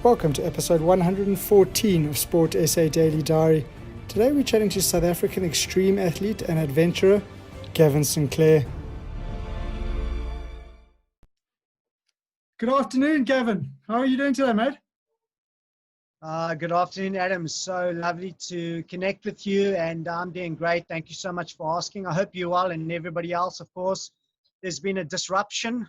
Welcome to episode 114 of Sport SA Daily Diary. Today we're chatting to South African extreme athlete and adventurer, Gaven Sinclair. Good afternoon, Gavin. How are you doing today, mate? Good afternoon, Adam. So lovely to connect with you, and I'm doing great. Thank you so much for asking. I hope you're well, and everybody else, of course. There's been a disruption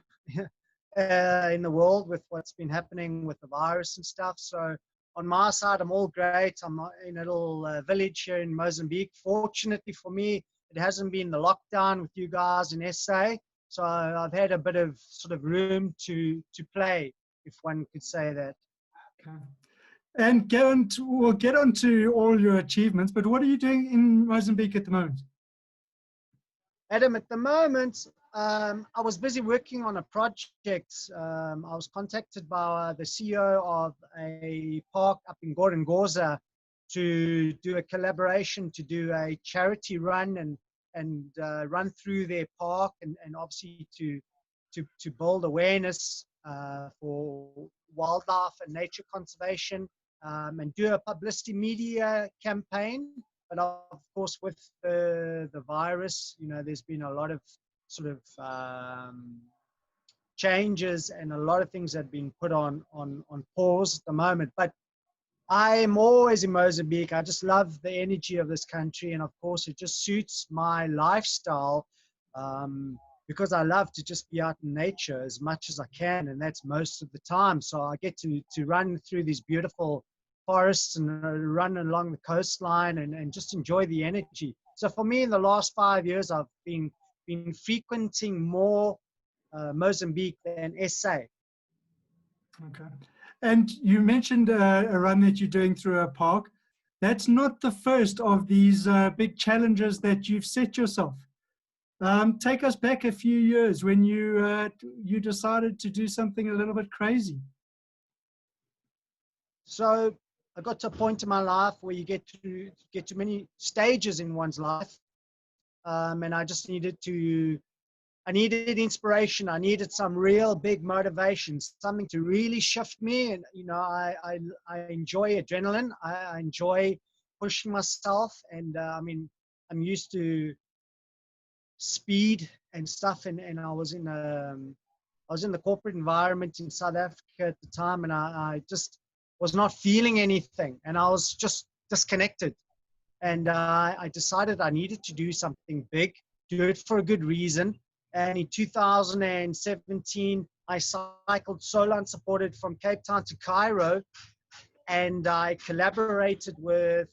in the world with what's been happening with the virus and stuff. So on my side, I'm all great. I'm in a little village here in Mozambique. Fortunately for me, it hasn't been the lockdown with you guys in SA. So I've had a bit of sort of room to play, if one could say that. Okay. And Gavin, we'll get on to all your achievements, but what are you doing in Mozambique at the moment? Adam, at the moment, I was busy working on a project. I was contacted by the CEO of a park up in Gorongosa to do a collaboration, to do a charity run and run through their park and obviously to build awareness for wildlife and nature conservation, and do a publicity media campaign. But of course, with the virus, there's been a lot of sort of changes and a lot of things that have been put on pause at the moment. But I'm always in Mozambique. I just love the energy of this country. And of course, it just suits my lifestyle because I love to just be out in nature as much as I can. And that's most of the time. So I get to run through these beautiful forests and run along the coastline and just enjoy the energy. So for me, in the last 5 years, I've been frequenting more Mozambique than SA. Okay. And you mentioned a run that you're doing through a park. That's not the first of these big challenges that you've set yourself. Take us back a few years when you decided to do something a little bit crazy. So I got to a point in my life where you get to many stages in one's life, and I just needed inspiration. I needed some real big motivation, something to really shift me. And I enjoy adrenaline. I enjoy pushing myself, and I'm used to speed and stuff. And I was in the corporate environment in South Africa at the time, and I just was not feeling anything, and I was just disconnected. And I decided I needed to do something big, do it for a good reason. And in 2017, I cycled solo unsupported from Cape Town to Cairo, and I collaborated with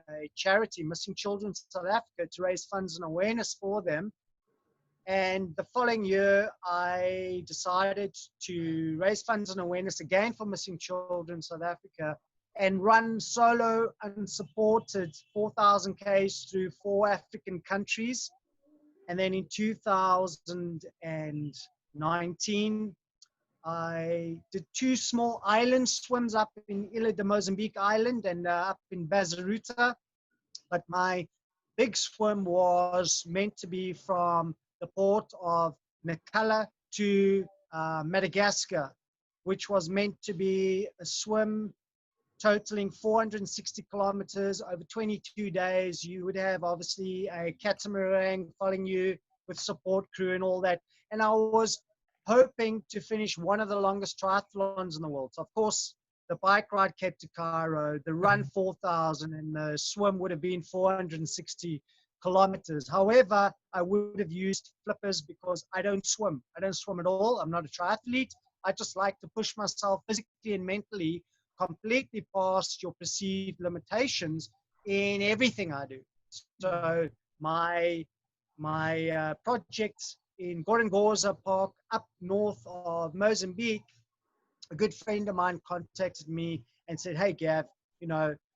a charity, Missing Children South Africa, to raise funds and awareness for them. And the following year, I decided to raise funds and awareness again for Missing Children South Africa and run solo unsupported 4,000 Ks through 4 African countries. And then in 2019, I did 2 small island swims up in Ilha de Mozambique Island and up in Bazaruta. But my big swim was meant to be from the port of Nacala to Madagascar, which was meant to be a swim totaling 460 kilometers over 22 days. You would have obviously a catamaran following you with support crew and all that. And I was hoping to finish one of the longest triathlons in the world. So of course, the bike ride Cape to Cairo, the run 4,000, and the swim would have been 460 kilometers. However, I would have used flippers because I don't swim. I don't swim at all. I'm not a triathlete. I just like to push myself physically and mentally completely past your perceived limitations in everything I do. So my project in Gorongosa Park up north of Mozambique, a good friend of mine contacted me and said, "Hey, Gav,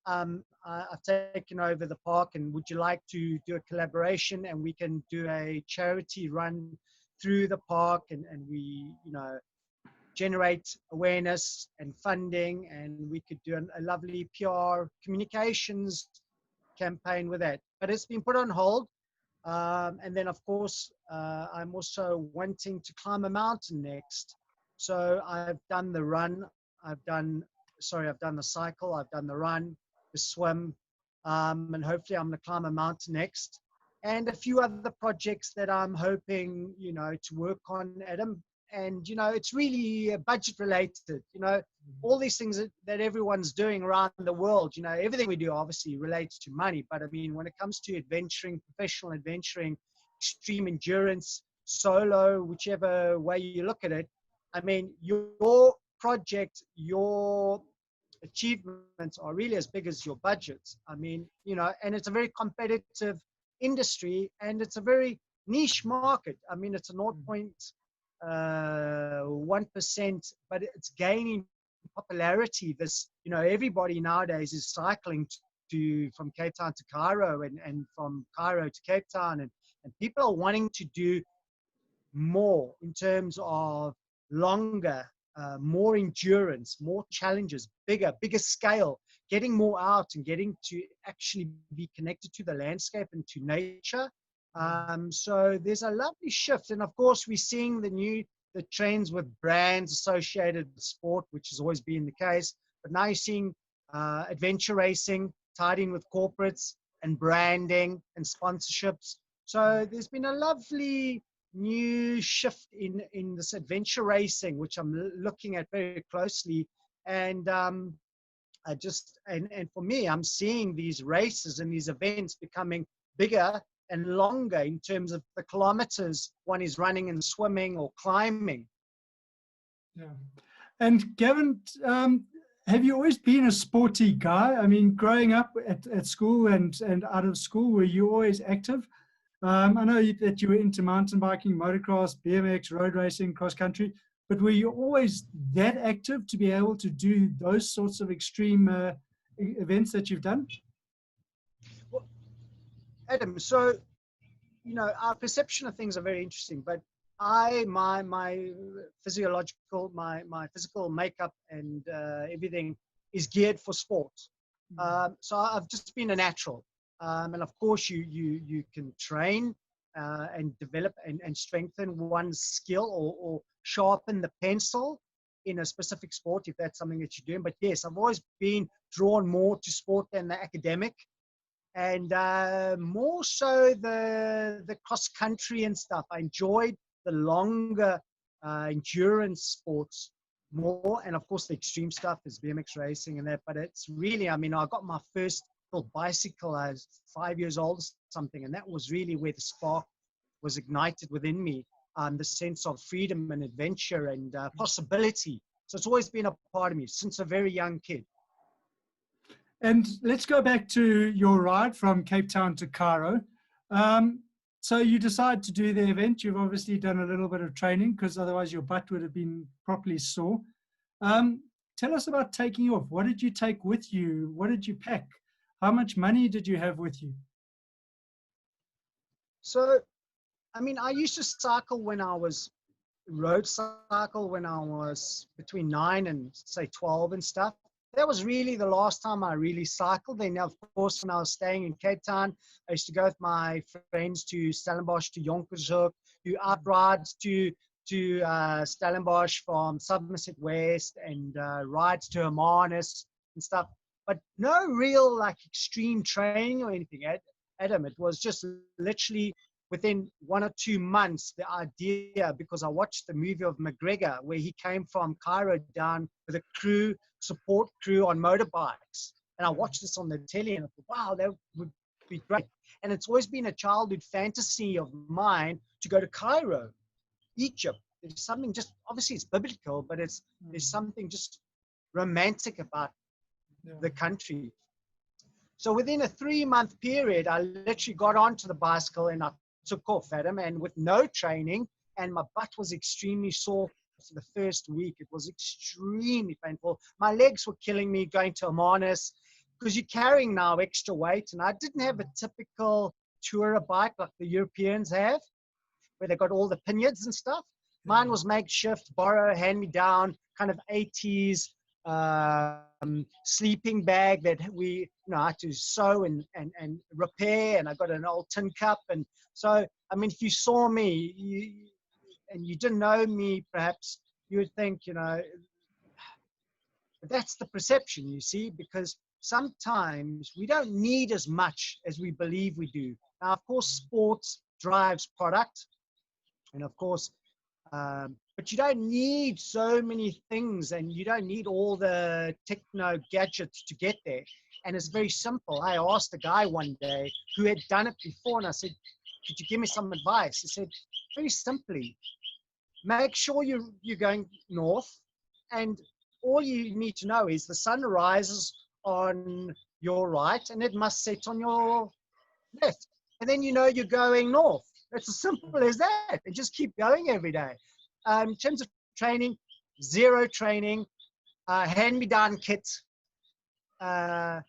I've taken over the park, and would you like to do a collaboration, and we can do a charity run through the park, and we, generate awareness and funding, and we could do a lovely PR communications campaign with that." But it's been put on hold. And then, of course, I'm also wanting to climb a mountain next. So I've done the run. I've done sorry, I've done the cycle, I've done the run, the swim, and hopefully I'm going to climb a mountain next. And a few other projects that I'm hoping, to work on, Adam. And, it's really budget related, all these things that everyone's doing around the world, everything we do obviously relates to money. But I mean, when it comes to adventuring, professional adventuring, extreme endurance, solo, whichever way you look at it, I mean, your project, your achievements are really as big as your budgets. I mean, and it's a very competitive industry and it's a very niche market. I mean, it's a 0.1%, but it's gaining popularity. This, everybody nowadays is cycling from Cape Town to Cairo and from Cairo to Cape Town. And people are wanting to do more in terms of longer, more endurance, more challenges, bigger scale, getting more out and getting to actually be connected to the landscape and to nature. So there's a lovely shift. And of course, we're seeing the trends with brands associated with sport, which has always been the case. But now you're seeing adventure racing tied in with corporates and branding and sponsorships. So there's been a lovely new shift in this adventure racing, which I'm looking at very closely. And and for me, I'm seeing these races and these events becoming bigger and longer in terms of the kilometers one is running and swimming or climbing. Yeah. And Gavin, have you always been a sporty guy? I mean, growing up at school and out of school, were you always active? I know that you were into mountain biking, motocross, BMX, road racing, cross country, but were you always that active to be able to do those sorts of extreme events that you've done? Well, Adam, so, our perception of things are very interesting, but my physiological, my physical makeup and everything is geared for sport. So I've just been a natural. And of course, you can train and develop and strengthen one's skill or sharpen the pencil in a specific sport if that's something that you're doing. But yes, I've always been drawn more to sport than the academic, and more so the cross country and stuff. I enjoyed the longer endurance sports more, and of course the extreme stuff is BMX racing and that. But it's really, I mean, I got my first bicycle I was 5 years old or something, and that was really where the spark was ignited within me, the sense of freedom and adventure and possibility. So it's always been a part of me since a very young kid. And let's go back to your ride from Cape Town to Cairo. So you decide to do the event. You've obviously done a little bit of training because otherwise your butt would have been properly sore. Tell us about taking off. What did you take with you? What did you pack? How much money did you have with you? So, I mean, I used to cycle road cycle when I was between 9 and say 12 and stuff. That was really the last time I really cycled. Then, of course, when I was staying in Cape Town, I used to go with my friends to Stellenbosch, to Jonkershoek, do outrides to Stellenbosch from Somerset West, and rides to Hermanus and stuff. But no real extreme training or anything, Adam. It was just literally within 1 or 2 months, the idea, because I watched the movie of McGregor where he came from Cairo down with a support crew on motorbikes. And I watched this on the telly and I thought, wow, that would be great. And it's always been a childhood fantasy of mine to go to Cairo, Egypt. There's something just, obviously it's biblical, but there's something just romantic about the country. So within a 3-month period, I literally got onto the bicycle and I took off, Adam, and with no training, and my butt was extremely sore for the first week. It was extremely painful. My legs were killing me going to Hermanus because you're carrying now extra weight, and I didn't have a typical tourer bike like the Europeans have, where they got all the pinions and stuff. Mine was makeshift, borrow, hand-me-down, kind of 80s sleeping bag that we had to sew and repair, and I got an old tin cup. And so, I mean, if you saw me and you didn't know me, perhaps you would think, the But that's the perception, you see, because sometimes we don't need as much as we believe we do. Now, of course, sports drives product. And of course, but you don't need so many things, and you don't need all the techno gadgets to get there. And it's very simple. I asked a guy one day who had done it before, and I said, could you give me some advice? He said, very simply, make sure you're going north, and all you need to know is the sun rises on your right and it must set on your left. And then you know you're going north. It's as simple as that. And just keep going every day. In terms of training, zero training, hand-me-down kit. But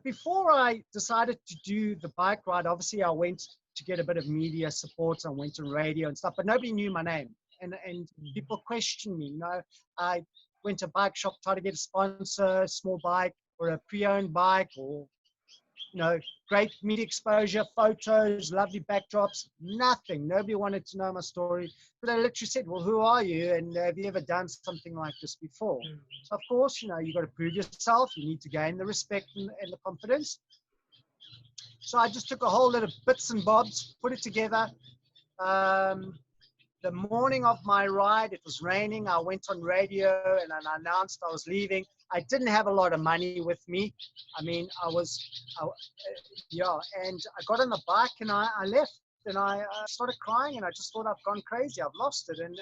before I decided to do the bike ride, obviously I went to get a bit of media support. I went on radio and stuff, but nobody knew my name. And people questioned me. You know, I went to a bike shop, tried to get a sponsor, small bike or a pre-owned bike, or, you know, great media exposure, photos, lovely backdrops, nothing. Nobody wanted to know my story. But they literally said, well, who are you? And have you ever done something like this before? So, of course, you know, you've got to prove yourself. You need to gain the respect and the confidence. So I just took a whole lot of bits and bobs, put it together. The morning of my ride, it was raining. I went on radio and I announced I was leaving. I didn't have a lot of money with me. I mean, and I got on the bike and I left, and I started crying, and I just thought I've gone crazy. I've lost it. And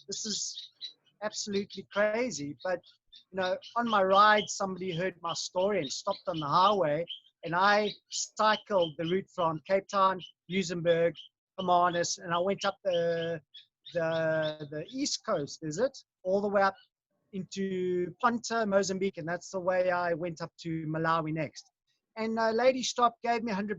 this is absolutely crazy. But, you know, on my ride, somebody heard my story and stopped on the highway, and I cycled the route from Cape Town, Mozambique, Hermanus, and I went up the east coast, is it? All the way up into Punta, Mozambique, and that's the way I went up to Malawi next. And a lady stopped, gave me $100,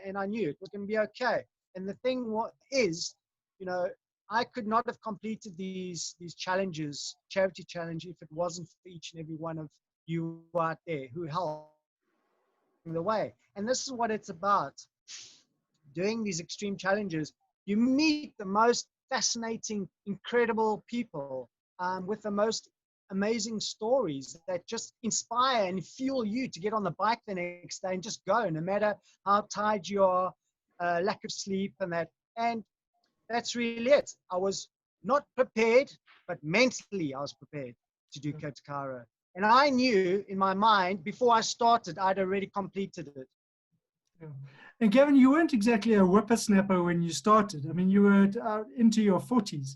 and I knew it was going to be okay. And the thing is, you know, I could not have completed these challenges, charity challenge, if it wasn't for each and every one of you out there who helped the way. And this is what it's about. Doing these extreme challenges, you meet the most fascinating, incredible people with the most amazing stories that just inspire and fuel you to get on the bike the next day and just go, no matter how tired you are, lack of sleep and that. And that's really it. I was not prepared, but mentally I was prepared to do Cairo. And I knew in my mind, before I started, I'd already completed it. Yeah. And Gavin, you weren't exactly a whippersnapper when you started. I mean, you were into your 40s.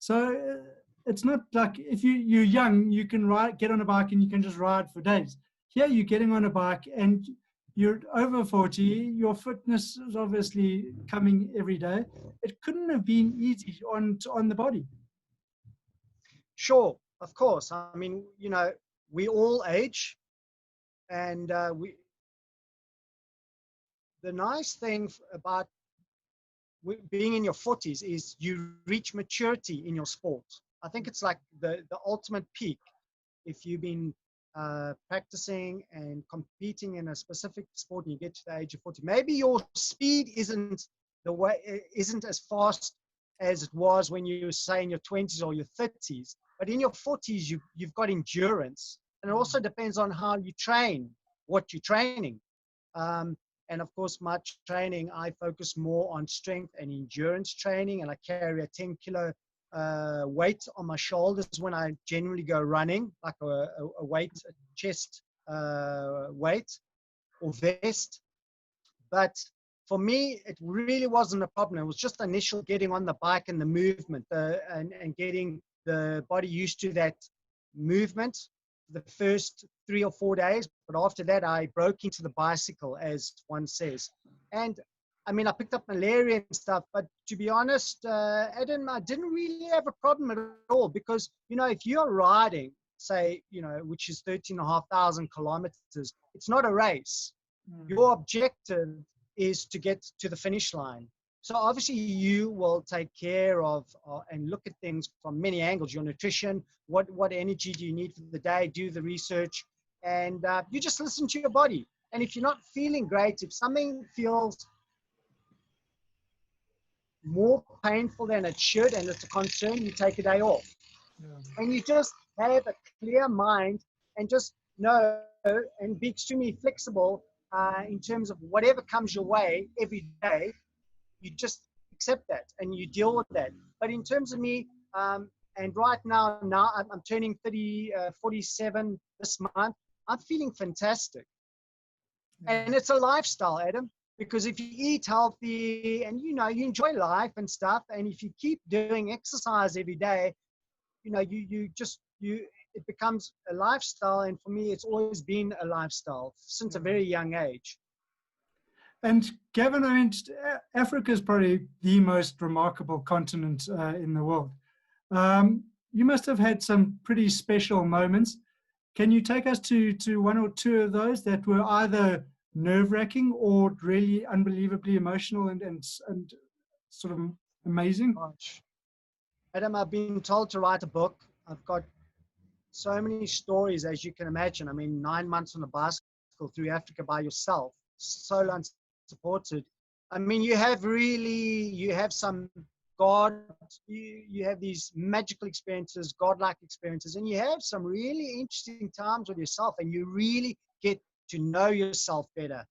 So it's not like if you're young, you can get on a bike and you can just ride for days. Here you're getting on a bike and you're over 40. Your fitness is obviously coming every day. It couldn't have been easy on the body. Sure, of course. I mean, you know, we all age, and the nice thing about being in your 40s is you reach maturity in your sport. I think it's like the ultimate peak. If you've been practicing and competing in a specific sport and you get to the age of 40, maybe your speed isn't as fast as it was when you were, say, in your 20s or your 30s. But in your 40s, you've got endurance. And it also depends on how you train, what you're training. And of course, my training, I focus more on strength and endurance training, and I carry a 10-kilo weight on my shoulders when I generally go running, like a weight, a chest weight or vest. But for me, it really wasn't a problem. It was just initial getting on the bike and the movement and getting the body used to that movement the first 3 or 4 days. But after that, I broke into the bicycle, as one says. And I mean, I picked up malaria and stuff, but to be honest, Adam, I didn't really have a problem at all, because, you know, if you're riding, say, you know, which is 13,500 kilometers, it's not a race. Your objective is to get to the finish line. So obviously you will take care of and look at things from many angles, your nutrition, what energy do you need for the day, do the research, and you just listen to your body. And if you're not feeling great, if something feels more painful than it should and it's a concern, you take a day off. Yeah. And you just have a clear mind and just know and be extremely flexible in terms of whatever comes your way every day. You just accept that and you deal with that. But in terms of me, and right now I'm turning 47 this month. I'm feeling fantastic. And it's a lifestyle, Adam, because if you eat healthy and, you enjoy life and stuff, and if you keep doing exercise every day, it becomes a lifestyle. And for me, it's always been a lifestyle since a very young age. And Gavin, I mean, Africa is probably the most remarkable continent in the world. You must have had some pretty special moments. Can you take us to one or two of those that were either nerve-wracking or really unbelievably emotional and sort of amazing? Gosh. Adam, I've been told to write a book. I've got so many stories, as you can imagine. I mean, 9 months on a bicycle through Africa by yourself, solo unsupported. I mean, you have some God, you have these magical experiences, godlike experiences, and you have some really interesting times with yourself, and you really get to know yourself better.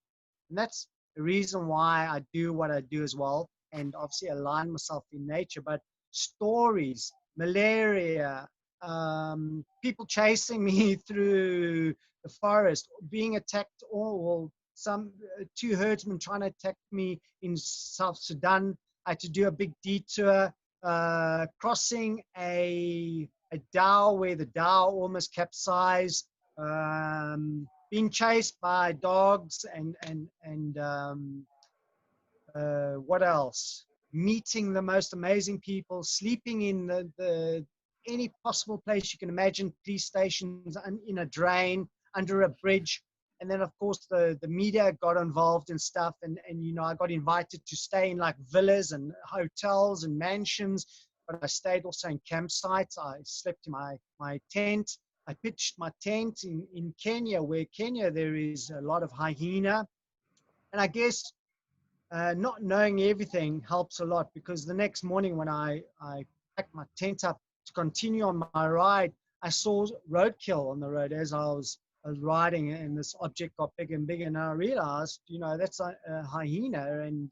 And that's the reason why I do what I do as well, and obviously align myself in nature. But stories, malaria, people chasing me through the forest, being attacked, or two herdsmen trying to attack me in South Sudan. I had to do a big detour, crossing a dhow where the dhow almost capsized, being chased by dogs, and what else? Meeting the most amazing people, sleeping in the any possible place you can imagine, police stations, in a drain, under a bridge. And then, of course, the media got involved and stuff. And I got invited to stay in like villas and hotels and mansions. But I stayed also in campsites. I slept in my tent. I pitched my tent in Kenya, where there is a lot of hyena. And I guess not knowing everything helps a lot, because the next morning when I packed my tent up to continue on my ride, I saw roadkill on the road as I was riding, and this object got bigger and bigger, and I realized, that's a hyena. And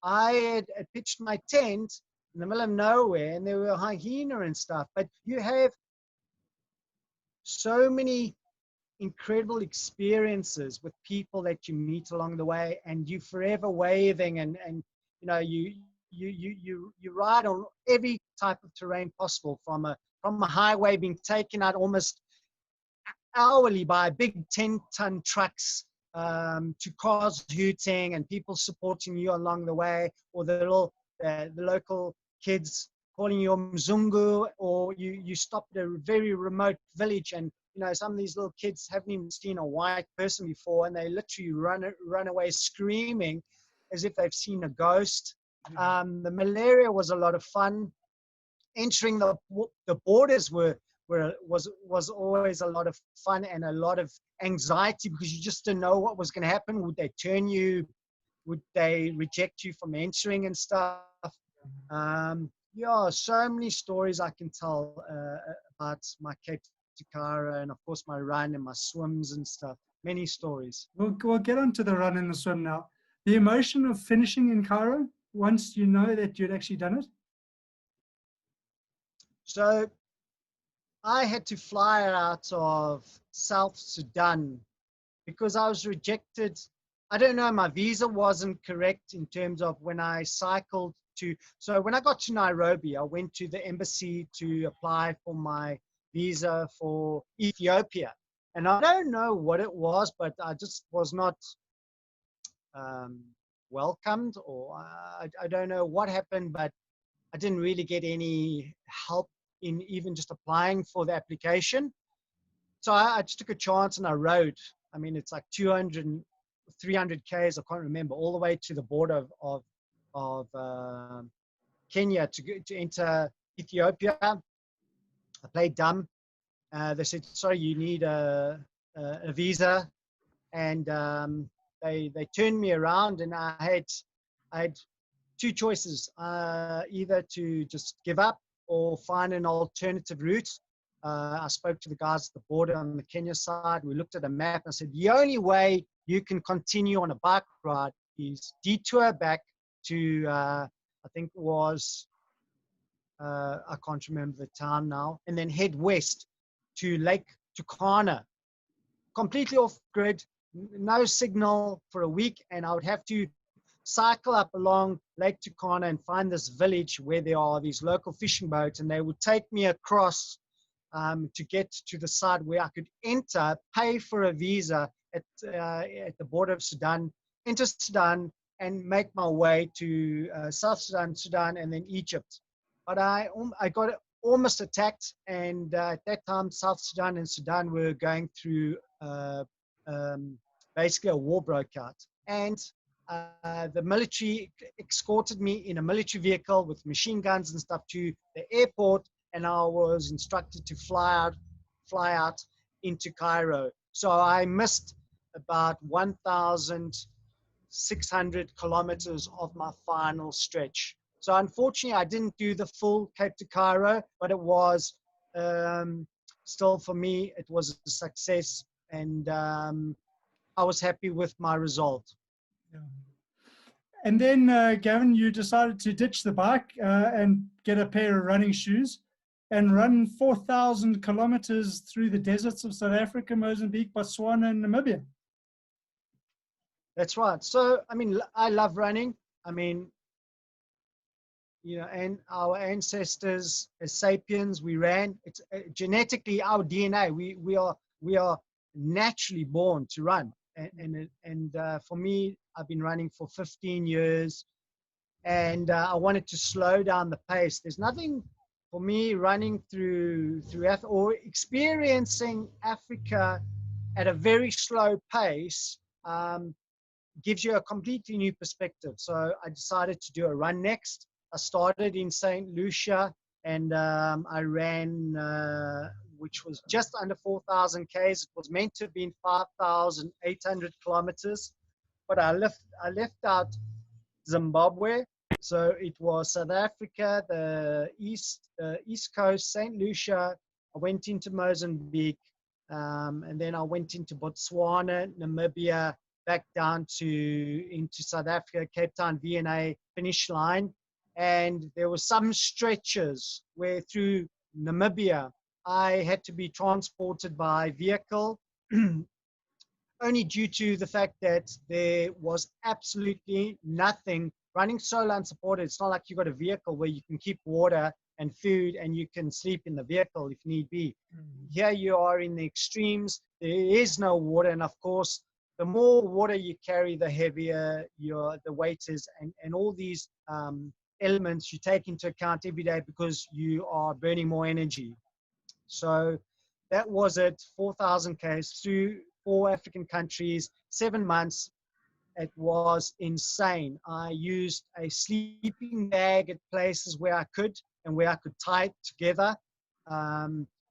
I had pitched my tent in the middle of nowhere, and there were hyena and stuff. But you have so many incredible experiences with people that you meet along the way, and you forever waving, and you ride on every type of terrain possible, from a highway being taken out almost hourly by big 10-ton trucks, to cars hooting and people supporting you along the way, or the local kids calling you Mzungu, or you stop at a very remote village, and some of these little kids haven't even seen a white person before, and they literally run away screaming as if they've seen a ghost. The malaria was a lot of fun. Entering the borders was always a lot of fun and a lot of anxiety, because you just didn't know what was going to happen. Would they turn you? Would they reject you from entering and stuff? So many stories I can tell about my Cape to Cairo, and of course my run and my swims and stuff. Many stories. We'll get on to the run and the swim now. The emotion of finishing in Cairo, once you know that you'd actually done it? So I had to fly out of South Sudan because I was rejected. I don't know, my visa wasn't correct in terms of when I cycled to. So when I got to Nairobi, I went to the embassy to apply for my visa for Ethiopia. And I don't know what it was, but I just was not welcomed, or I don't know what happened, but I didn't really get any help in even just applying for the application. So I just took a chance and I rode. I mean, it's like 200, 300 Ks, I can't remember, all the way to the border of Kenya to enter Ethiopia. I played dumb. They said, sorry, you need a visa. And they turned me around, and I had two choices, either to just give up or find an alternative route. I spoke to the guys at the border on the Kenya side. We looked at a map and I said, the only way you can continue on a bike ride is detour back to, I think it was, I can't remember the town now, and then head west to Lake Turkana, completely off grid, no signal for a week, and I would have to cycle up along Lake Turkana and find this village where there are these local fishing boats, and they would take me across to get to the side where I could enter, pay for a visa at the border of Sudan, enter Sudan, and make my way to South Sudan, Sudan, and then Egypt. But I got almost attacked, and at that time, South Sudan and Sudan were going through basically a war broke out. And the military escorted me in a military vehicle with machine guns and stuff to the airport, and I was instructed to fly out into Cairo. So I missed about 1,600 kilometers of my final stretch. So unfortunately, I didn't do the full Cape to Cairo, but it was still, for me, it was a success, and I was happy with my result. Yeah. And then, Gavin, you decided to ditch the bike and get a pair of running shoes and run 4,000 kilometers through the deserts of South Africa, Mozambique, Botswana, and Namibia. That's right. So, I mean, I love running. I mean, you know, and our ancestors as sapiens, we ran. It's genetically our DNA. We are naturally born to run. And for me, I've been running for 15 years, and I wanted to slow down the pace. There's nothing for me running through or experiencing Africa at a very slow pace. Gives you a completely new perspective. So I decided to do a run next. I started in St. Lucia, and I ran, which was just under 4,000 Ks. It was meant to have been 5,800 kilometers, but I left out Zimbabwe. So it was South Africa, the East Coast, St. Lucia. I went into Mozambique, and then I went into Botswana, Namibia, back down into South Africa, Cape Town, V&A finish line. And there were some stretches where through Namibia, I had to be transported by vehicle, only due to the fact that there was absolutely nothing running solo unsupported. It's not like you got a vehicle where you can keep water and food and you can sleep in the vehicle if need be. Here you are in the extremes. There is no water, and of course, the more water you carry, the heavier the weight is, and all these elements you take into account every day because you are burning more energy. So that was it, 4,000 Ks through 4 African countries, 7 months. It was insane. I used a sleeping bag at places where I could and where I could tie it together.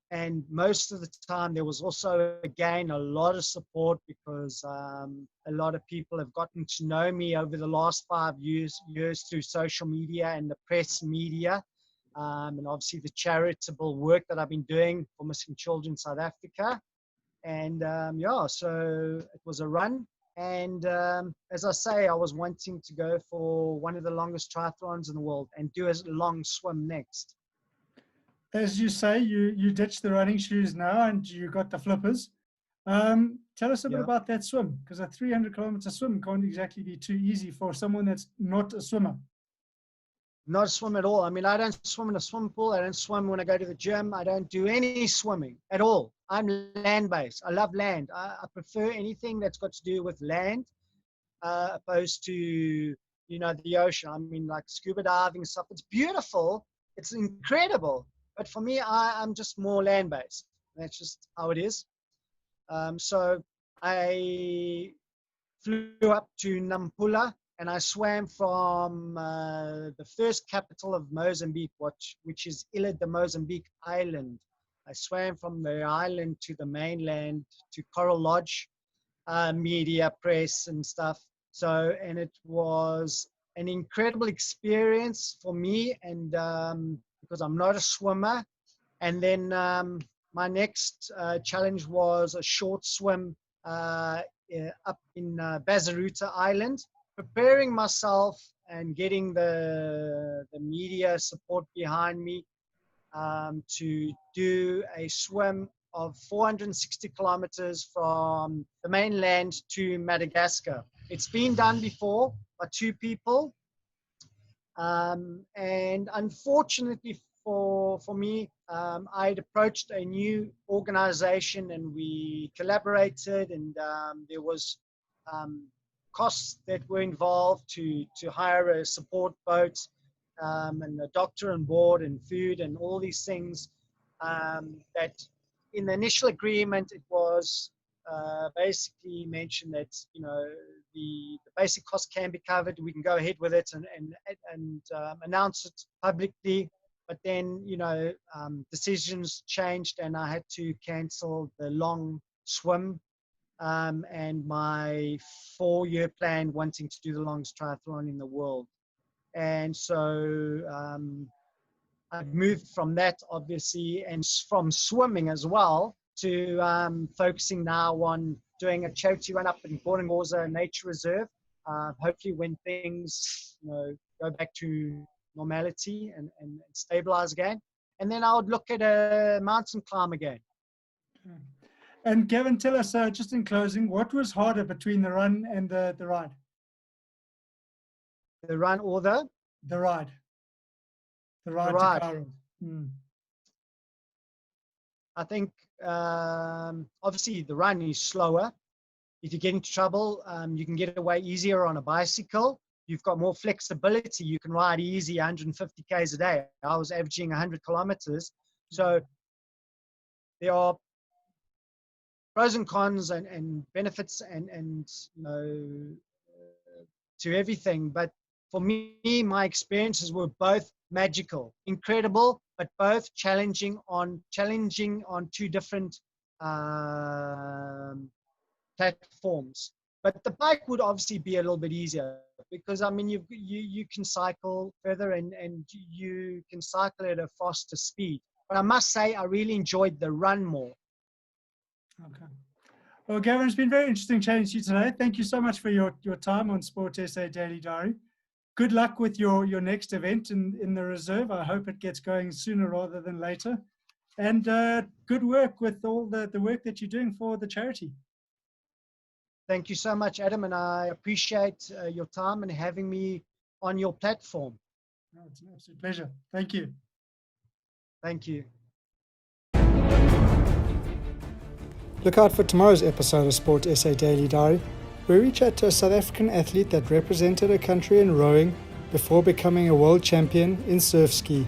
And most of the time, there was also, again, a lot of support because a lot of people have gotten to know me over the last 5 years through social media and the press media. And obviously the charitable work that I've been doing for missing children in South Africa. And yeah, so it was a run. And as I say, I was wanting to go for one of the longest triathlons in the world and do a long swim next. As you say, you ditched the running shoes now and you got the flippers. Tell us a bit about that swim, because a 300-kilometer swim can't exactly be too easy for someone that's not a swimmer. Not a swim at all. I mean, I don't swim in a swimming pool. I don't swim when I go to the gym. I don't do any swimming at all. I'm land-based. I love land. I prefer anything that's got to do with land opposed to, you know, the ocean. I mean, like scuba diving stuff. It's beautiful. It's incredible. But for me, I'm just more land-based. That's just how it is. So I flew up to Nampula, and I swam from the first capital of Mozambique, which is Ilha de Mozambique Island. I swam from the island to the mainland, to Coral Lodge, media, press, and stuff. So, and it was an incredible experience for me, and because I'm not a swimmer. And then my next challenge was a short swim up in Bazaruta Island, preparing myself and getting the media support behind me to do a swim of 460 kilometers from the mainland to Madagascar. It's been done before by two people. And unfortunately for me, I had approached a new organization and we collaborated, and there was costs that were involved to hire a support boat and a doctor on board and food and all these things that in the initial agreement, it was basically mentioned that, you know, the basic cost can be covered. We can go ahead with it and announce it publicly. But then, you know, decisions changed and I had to cancel the long swim and my 4-year plan wanting to do the longest triathlon in the world. And so I've moved from that, obviously, and from swimming as well to focusing now on doing a charity run up in Goringoza Nature Reserve. Hopefully when things, you know, go back to normality and stabilize again. And then I would look at a mountain climb again. And Gaven, tell us, just in closing, what was harder between the run and the ride? The run or the? The ride. The ride to Cairo. I think obviously the run is slower. If you get into trouble, you can get away easier on a bicycle. You've got more flexibility. You can ride easy 150 Ks a day. I was averaging 100 kilometers. So there are pros and cons and benefits and you know, to everything. But for me, my experiences were both magical, incredible, but both challenging on two different platforms. But the bike would obviously be a little bit easier because, I mean, you can cycle further and you can cycle at a faster speed. But I must say, I really enjoyed the run more. Okay. Well, Gaven, it's been very interesting chatting to you today. Thank you so much for your time on Sport SA Daily Diary. Good luck with your next event in the reserve. I hope it gets going sooner rather than later. And good work with all the work that you're doing for the charity. Thank you so much, Adam, and I appreciate your time and having me on your platform. Oh, it's an absolute pleasure. Thank you. Thank you. Look out for tomorrow's episode of Sport SA Daily Diary, where we chat to a South African athlete that represented a country in rowing before becoming a world champion in surf ski.